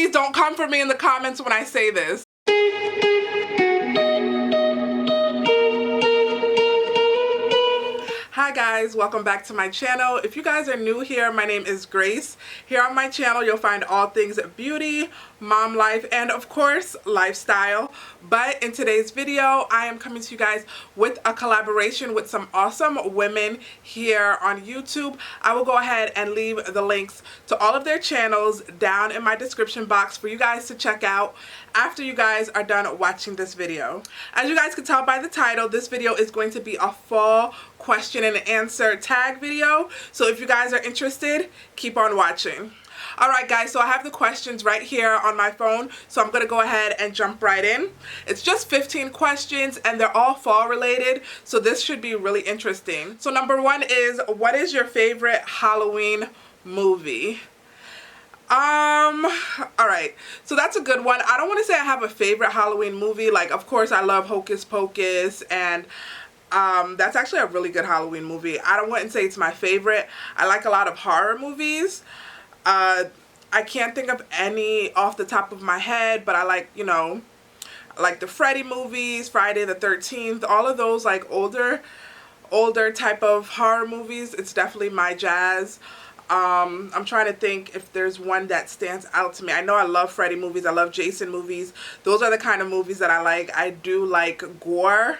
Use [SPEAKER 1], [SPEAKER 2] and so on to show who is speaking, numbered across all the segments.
[SPEAKER 1] Please don't come for me in the comments when I say this. Hi guys, welcome back to my channel. If you guys are new here, my name is Grace. Here on my channel you'll find all things beauty, mom life, and of course lifestyle. But in today's video I am coming to you guys with a collaboration with some awesome women here on YouTube. I will go ahead and leave the links to all of their channels down in my description box for you guys to check out after you guys are done watching this video. As you guys can tell by the title, this video is going to be a fall question and answer tag video. So if you guys are interested, keep on watching. Alright guys, so I have the questions right here on my phone, so I'm going to go ahead and jump right in. It's just 15 questions and they're all fall related, so this should be really interesting. So number one is, what is your favorite Halloween movie? Alright, so that's a good one. I don't want to say I have a favorite Halloween movie. Like, of course I love Hocus Pocus, and that's actually a really good Halloween movie. I wouldn't say it's my favorite. I like a lot of horror movies. I can't think of any off the top of my head, but I like, you know, like the Freddy movies, Friday the 13th, all of those like older type of horror movies. It's definitely my jazz. I'm trying to think if there's one that stands out to me. I know I love Freddy movies. I love Jason movies. Those are the kind of movies that I like. I do like gore.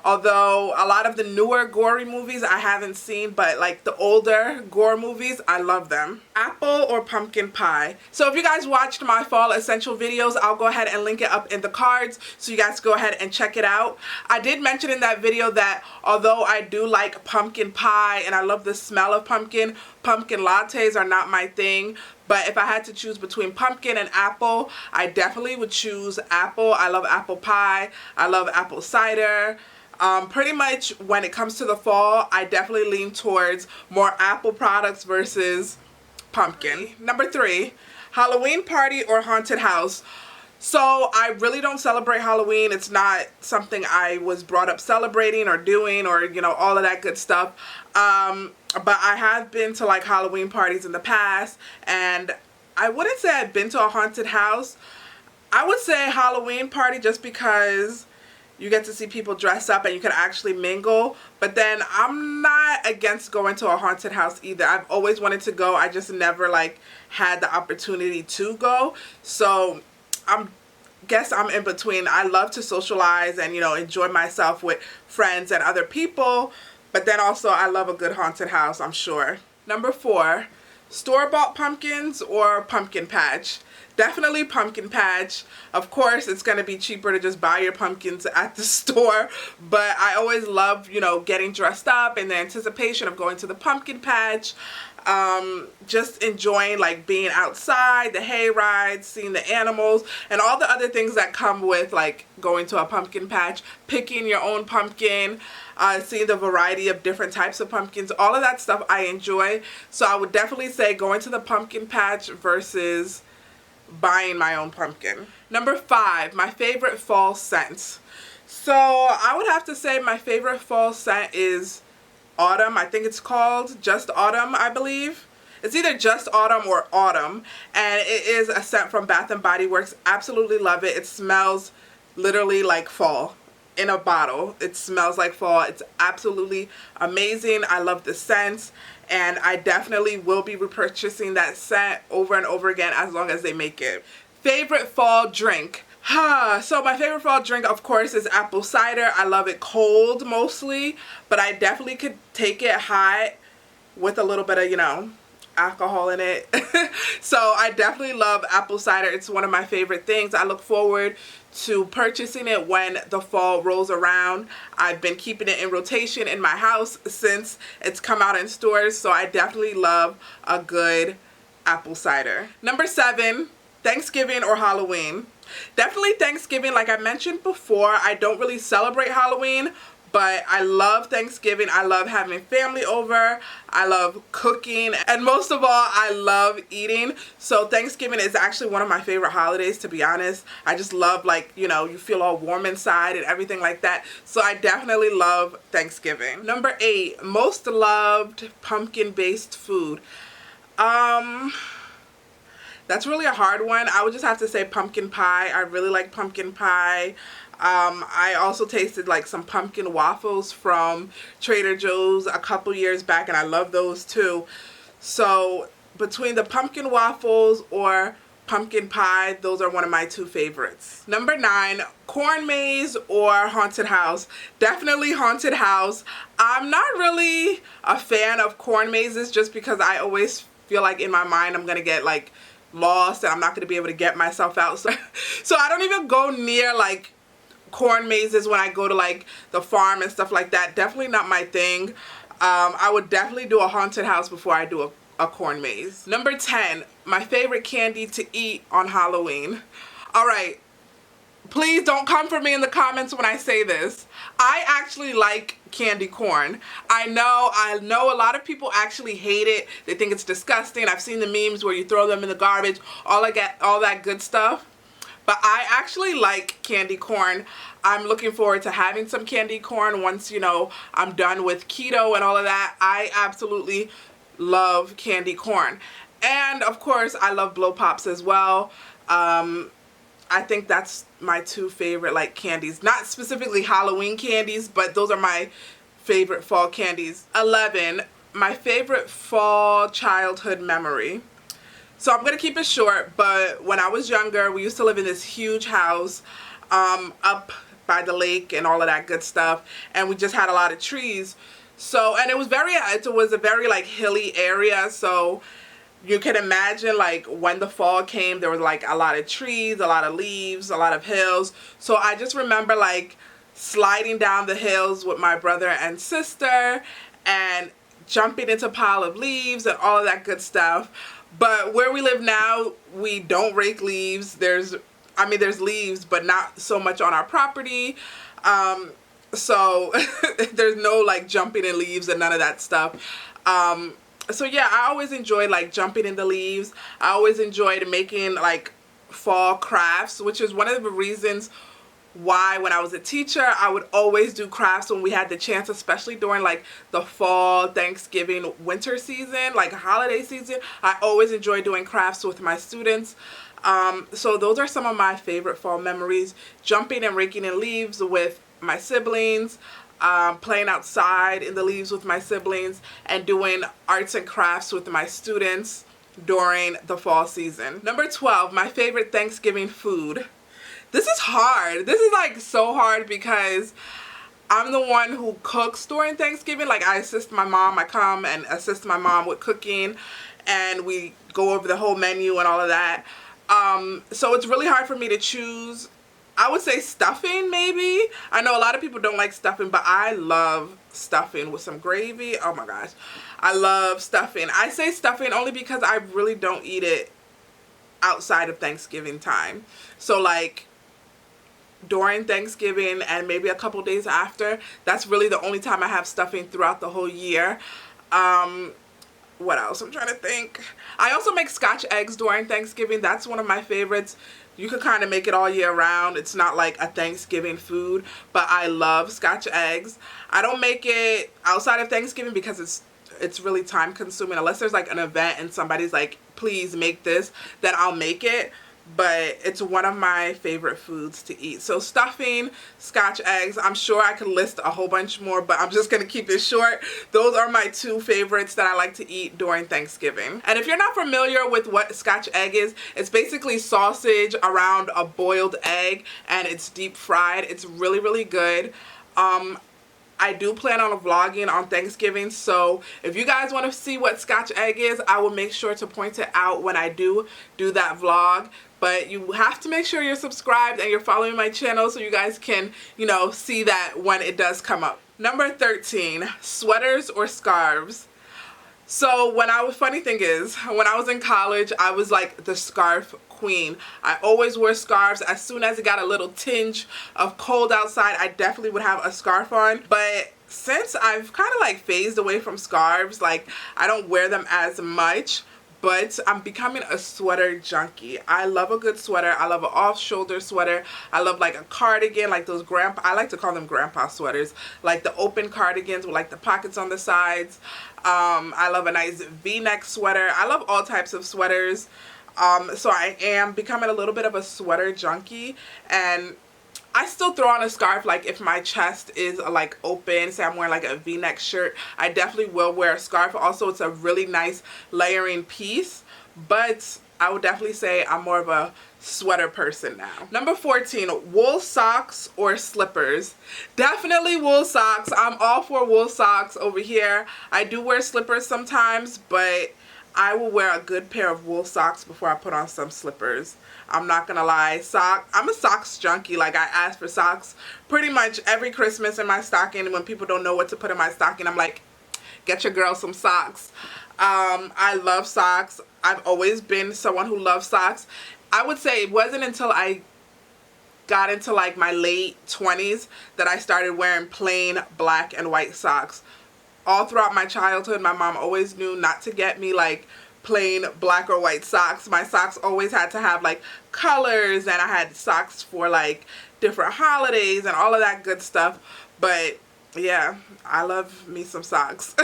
[SPEAKER 1] Although a lot of the newer gory movies I haven't seen, but like the older gore movies, I love them. Apple or pumpkin pie? So if you guys watched my fall essential videos, I'll go ahead and link it up in the cards so you guys go ahead and check it out. I did mention in that video that although I do like pumpkin pie and I love the smell of pumpkin lattes are not my thing. But if I had to choose between pumpkin and apple, I definitely would choose apple. I love apple pie. I love apple cider. Pretty much when it comes to the fall, I definitely lean towards more apple products versus pumpkin. Number three, Halloween party or haunted house? So I really don't celebrate Halloween. It's not something I was brought up celebrating or doing, or, you know, all of that good stuff. But I have been to like Halloween parties in the past, and I wouldn't say I've been to a haunted house. I would say Halloween party just because you get to see people dress up and you can actually mingle. But then I'm not against going to a haunted house either. I've always wanted to go. I just never like had the opportunity to go. So guess I'm in between. I love to socialize and, you know, enjoy myself with friends and other people. But then also I love a good haunted house, I'm sure. Number four, store-bought pumpkins or pumpkin patch? Definitely pumpkin patch. Of course, it's going to be cheaper to just buy your pumpkins at the store, but I always love, you know, getting dressed up and the anticipation of going to the pumpkin patch. Just enjoying like being outside, the hay rides, seeing the animals, and all the other things that come with like going to a pumpkin patch, picking your own pumpkin, seeing the variety of different types of pumpkins. All of that stuff I enjoy. So I would definitely say going to the pumpkin patch versus buying my own pumpkin. Number five, my favorite fall scents. So I would have to say my favorite fall scent is Autumn. I think it's called Just Autumn, I believe. It's either Just Autumn or Autumn, and it is a scent from Bath & Body Works. Absolutely love it. It smells literally like fall in a bottle. It smells like fall. It's absolutely amazing. I love the scents, and I definitely will be repurchasing that scent over and over again as long as they make it. Favorite fall drink? So my favorite fall drink, of course, is apple cider. I love it cold mostly, but I definitely could take it hot with a little bit of, you know, alcohol in it. So I definitely love apple cider. It's one of my favorite things. I look forward to purchasing it when the fall rolls around. I've been keeping it in rotation in my house since it's come out in stores, so I definitely love a good apple cider. Number seven, Thanksgiving or Halloween? Definitely Thanksgiving. Like I mentioned before, I don't really celebrate Halloween, but I love Thanksgiving. I love having family over. I love cooking, and most of all, I love eating. So Thanksgiving is actually one of my favorite holidays, to be honest. I just love, like, you know, you feel all warm inside and everything like that. So I definitely love Thanksgiving. Number eight, most loved pumpkin-based food. That's really a hard one. I would just have to say pumpkin pie. I really like pumpkin pie. I also tasted like some pumpkin waffles from Trader Joe's a couple years back, and I love those too. So between the pumpkin waffles or pumpkin pie, those are one of my two favorites. Number 9, corn maze or haunted house. Definitely haunted house. I'm not really a fan of corn mazes just because I always feel like in my mind I'm gonna get like lost and I'm not gonna be able to get myself out. So I don't even go near like corn mazes when I go to like the farm and stuff like that. Definitely not my thing. I would definitely do a haunted house before I do a corn maze. Number 10, my favorite candy to eat on Halloween. Alright, please don't come for me in the comments when I say this. I actually like candy corn. I know a lot of people actually hate it. They think it's disgusting. I've seen the memes where you throw them in the garbage, all that good stuff. But I actually like candy corn. I'm looking forward to having some candy corn once, you know, I'm done with keto and all of that. I absolutely love candy corn. And of course, I love blow pops as well. I think that's my two favorite like candies. Not specifically Halloween candies, but those are my favorite fall candies. 11, my favorite fall childhood memory. So I'm going to keep it short, but when I was younger, we used to live in this huge house up by the lake and all of that good stuff, and we just had a lot of trees. So, and it was a very like hilly area, so you can imagine like when the fall came, there was like a lot of trees, a lot of leaves, a lot of hills. So I just remember like sliding down the hills with my brother and sister and jumping into a pile of leaves and all of that good stuff. But where we live now, we don't rake leaves. There's leaves, but not so much on our property. So there's no like jumping in leaves and none of that stuff. So yeah, I always enjoyed like jumping in the leaves. I always enjoyed making like fall crafts, which is one of the reasons why when I was a teacher, I would always do crafts when we had the chance, especially during like the fall, Thanksgiving, winter season, like holiday season. I always enjoy doing crafts with my students. So those are some of my favorite fall memories. Jumping and raking in leaves with my siblings, playing outside in the leaves with my siblings, and doing arts and crafts with my students during the fall season. Number 12, my favorite Thanksgiving food. This is hard. This is like so hard because I'm the one who cooks during Thanksgiving. Like I assist my mom. I come and assist my mom with cooking and we go over the whole menu and all of that. So it's really hard for me to choose. I would say stuffing maybe. I know a lot of people don't like stuffing, but I love stuffing with some gravy. Oh my gosh. I love stuffing. I say stuffing only because I really don't eat it outside of Thanksgiving time. So like during Thanksgiving and maybe a couple days after, that's really the only time I have stuffing throughout the whole year. What else? I'm trying to think. I also make Scotch eggs during Thanksgiving. That's one of my favorites. You can kind of make it all year round. It's not like a Thanksgiving food, but I love Scotch eggs. I don't make it outside of Thanksgiving because it's really time consuming. Unless there's like an event and somebody's like, please make this, then I'll make it. But it's one of my favorite foods to eat. So stuffing, Scotch eggs, I'm sure I could list a whole bunch more, but I'm just going to keep it short. Those are my two favorites that I like to eat during Thanksgiving. And if you're not familiar with what Scotch egg is, it's basically sausage around a boiled egg and it's deep fried. It's really, really good. I do plan on vlogging on Thanksgiving, so if you guys want to see what Scotch egg is, I will make sure to point it out when I do that vlog. But you have to make sure you're subscribed and you're following my channel so you guys can, you know, see that when it does come up. Number 13, sweaters or scarves. So funny thing is, when I was in college, I was like the scarf queen. I always wore scarves. As soon as it got a little tinge of cold outside, I definitely would have a scarf on. But since I've kind of like phased away from scarves, like I don't wear them as much, but I'm becoming a sweater junkie. I love a good sweater. I love an off-shoulder sweater. I love like a cardigan, like those I like to call them grandpa sweaters, like the open cardigans with like the pockets on the sides. I love a nice V-neck sweater. I love all types of sweaters. So I am becoming a little bit of a sweater junkie, and I still throw on a scarf like if my chest is like open, say I'm wearing like a v-neck shirt, I definitely will wear a scarf. Also, it's a really nice layering piece, but I would definitely say I'm more of a sweater person now. Number 14, wool socks or slippers. Definitely wool socks. I'm all for wool socks over here. I do wear slippers sometimes, but I will wear a good pair of wool socks before I put on some slippers. I'm not gonna lie. I'm a socks junkie. Like, I ask for socks pretty much every Christmas in my stocking. When people don't know what to put in my stocking, I'm like, get your girl some socks. I love socks. I've always been someone who loves socks. I would say it wasn't until I got into like my late 20s that I started wearing plain black and white socks. All throughout my childhood, my mom always knew not to get me like plain black or white socks. My socks always had to have like colors, and I had socks for like different holidays and all of that good stuff. But yeah, I love me some socks.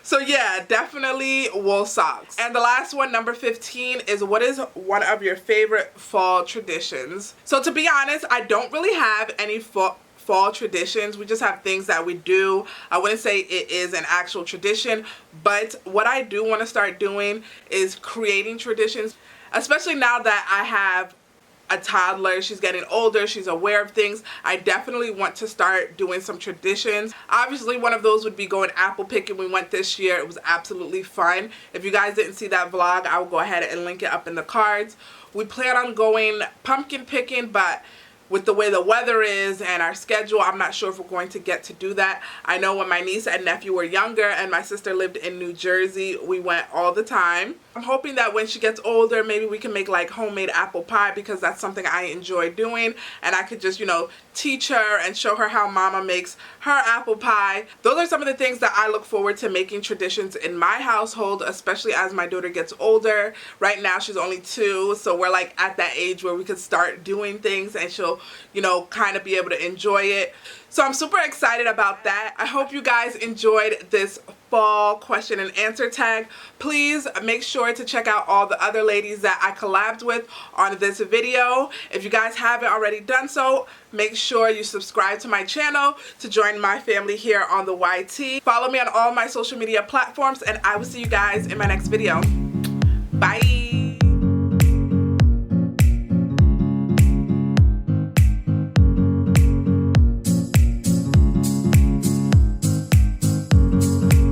[SPEAKER 1] So yeah, definitely wool socks. And the last one, number 15, is what is one of your favorite fall traditions? So to be honest, I don't really have any fall traditions. We just have things that we do. I wouldn't say it is an actual tradition, but what I do want to start doing is creating traditions, especially now that I have a toddler. She's getting older, she's aware of things. I definitely want to start doing some traditions. Obviously, one of those would be going apple picking. We went this year. It was absolutely fun. If you guys didn't see that vlog, I will go ahead and link it up in the cards. We plan on going pumpkin picking, but with the way the weather is and our schedule, I'm not sure if we're going to get to do that. I know when my niece and nephew were younger and my sister lived in New Jersey, we went all the time. I'm hoping that when she gets older, maybe we can make like homemade apple pie, because that's something I enjoy doing, and I could just, you know, teach her and show her how mama makes her apple pie. Those are some of the things that I look forward to making traditions in my household, especially as my daughter gets older. Right now she's only 2, so we're like at that age where we could start doing things and she'll, you know, kind of be able to enjoy it. So I'm super excited about that. I hope you guys enjoyed this fall question and answer tag. Please make sure to check out all the other ladies that I collabed with on this video. If you guys haven't already done so, make sure you subscribe to my channel to join my family here on the YT. Follow me on all my social media platforms, and I will see you guys in my next video. Bye!